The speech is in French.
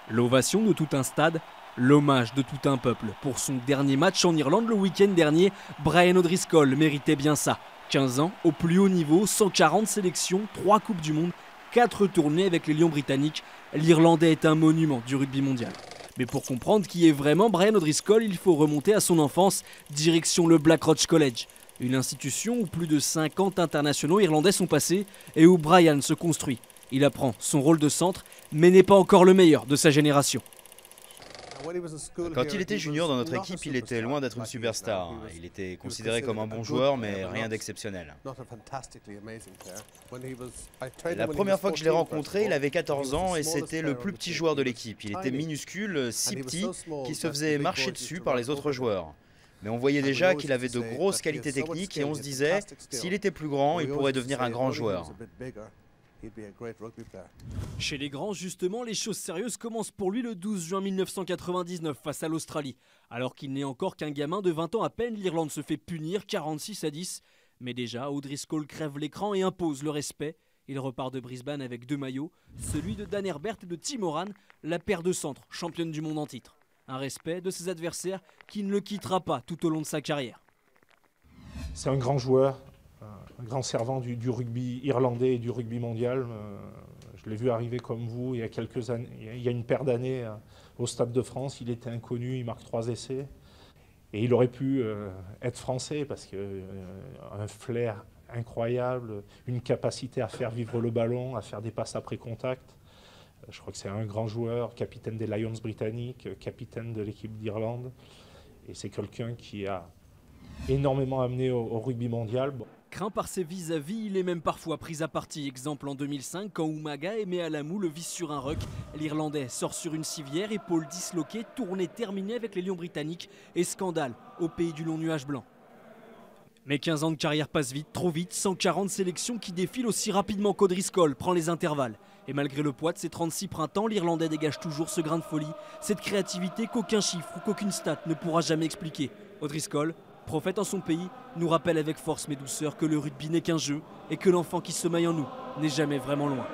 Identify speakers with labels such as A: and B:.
A: L'ovation de tout un stade, l'hommage de tout un peuple. Pour son dernier match en Irlande le week-end dernier, Brian O'Driscoll méritait bien ça. 15 ans, au plus haut niveau, 140 sélections, 3 Coupes du Monde, 4 tournées avec les Lions britanniques. L'Irlandais est un monument du rugby mondial. Mais pour comprendre qui est vraiment Brian O'Driscoll, il faut remonter à son enfance, direction le Blackrock College. Une institution où plus de 50 internationaux irlandais sont passés et où Brian se construit. Il apprend son rôle de centre, mais n'est pas encore le meilleur de sa génération.
B: Quand il était junior dans notre équipe, il était loin d'être une superstar. Il était considéré comme un bon joueur, mais rien d'exceptionnel. La première fois que je l'ai rencontré, il avait 14 ans et c'était le plus petit joueur de l'équipe. Il était minuscule, si petit, qu'il se faisait marcher dessus par les autres joueurs. Mais on voyait déjà qu'il avait de grosses qualités techniques et on se disait, s'il était plus grand, il pourrait devenir un grand joueur.
A: Chez les grands, justement, les choses sérieuses commencent pour lui le 12 juin 1999 face à l'Australie. Alors qu'il n'est encore qu'un gamin de 20 ans à peine, l'Irlande se fait punir 46-10. Mais déjà, O'Driscoll crève l'écran et impose le respect. Il repart de Brisbane avec 2 maillots, celui de Dan Herbert et de Tim Moran, la paire de centres, championne du monde en titre. Un respect de ses adversaires qui ne le quittera pas tout au long de sa carrière.
C: C'est un grand joueur, un grand servant du rugby irlandais et du rugby mondial. Je l'ai vu arriver comme vous il y a quelques années, il y a une paire d'années au Stade de France. Il était inconnu, il marque 3 essais. Et il aurait pu être français parce qu'un flair incroyable, une capacité à faire vivre le ballon, à faire des passes après contact. Je crois que c'est un grand joueur, capitaine des Lions britanniques, capitaine de l'équipe d'Irlande. Et c'est quelqu'un qui a énormément amené au rugby mondial.
A: Craint par ses vis-à-vis, il est même parfois pris à partie. Exemple en 2005, quand Umaga et Mealamu le vissent sur un ruck. L'Irlandais sort sur une civière, épaule disloquée, tournée terminée avec les Lions britanniques et scandale au pays du long nuage blanc. Mais 15 ans de carrière passent vite, trop vite, 140 sélections qui défilent aussi rapidement qu'O'Driscoll prend les intervalles. Et malgré le poids de ses 36 printemps, l'Irlandais dégage toujours ce grain de folie, cette créativité qu'aucun chiffre ou qu'aucune stat ne pourra jamais expliquer. O'Driscoll, prophète en son pays, nous rappelle avec force mais douceur que le rugby n'est qu'un jeu et que l'enfant qui sommeille en nous n'est jamais vraiment loin.